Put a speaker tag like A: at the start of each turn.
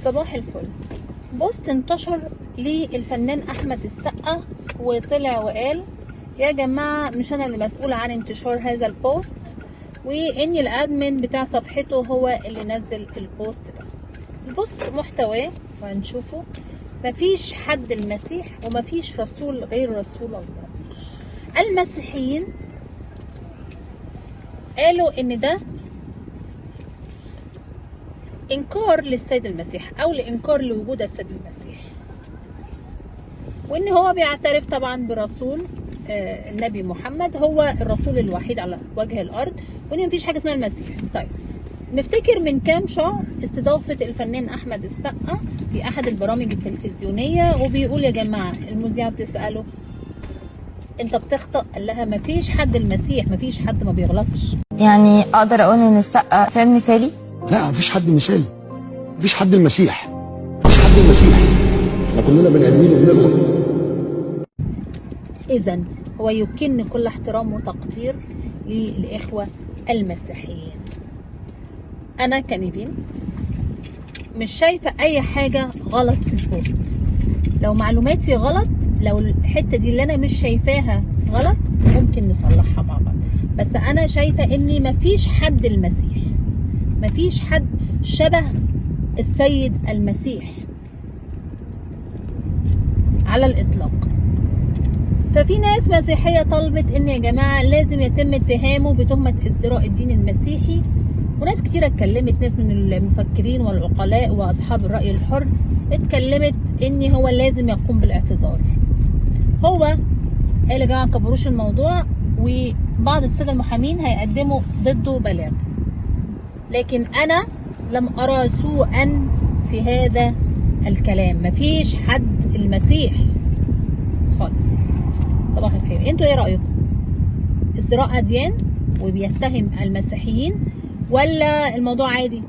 A: صباح الفل. بوست انتشر للفنان احمد السقا وطلع وقال يا جماعه مش انا اللي مسؤول عن انتشار هذا البوست، وان الادمن بتاع صفحته هو اللي نزل البوست ده. البوست محتواه وهنشوفه مفيش حد المسيح ومفيش رسول غير رسول الله. المسيحيين قالوا ان ده انكار للسيد المسيح او لانكار لوجود السيد المسيح، وان هو بيعترف طبعا برسول النبي محمد هو الرسول الوحيد على وجه الارض، وان مفيش حاجه اسمها المسيح. طيب نفتكر من كام شهر استضافه الفنان احمد السقا في احد البرامج التلفزيونيه وبيقول يا جماعه، المذيعه بتساله انت بتخطئ؟ قال لها مفيش حد المسيح، مفيش حد ما بيغلطش.
B: يعني اقدر اقول ان السقا انسان مثالي؟
C: لا، مفيش حد مثالي، مفيش حد المسيح، مفيش حد المسيح، احنا كلنا بني ادمين وبنغلط.
A: اذا هو يمكن كل احترام وتقدير للاخوه المسيحيين. انا كنيفين مش شايفه اي حاجه غلط في البوست. لو معلوماتي غلط، لو الحته دي اللي انا مش شايفاها غلط، ممكن نصلحها مع بعض. بس انا شايفه ان مفيش حد المسيح، مفيش حد شبه السيد المسيح على الاطلاق. ففي ناس مسيحيه طلبت ان يا جماعه لازم يتم اتهامه بتهمه ازدراء الدين المسيحي، وناس كتيره اتكلمت، ناس من المفكرين والعقلاء واصحاب الراي الحر اتكلمت ان هو لازم يقوم بالاعتذار. هو قال يا جماعه ما كبروش الموضوع، وبعض الساده المحامين هيقدموا ضده بلاغ، لكن انا لم ارى سوءا في هذا الكلام. مفيش حد المسيح خالص. صباح الخير، انتوا ايه رايكم؟ ازدراء اديان وبيتهم المسيحيين ولا الموضوع عادي؟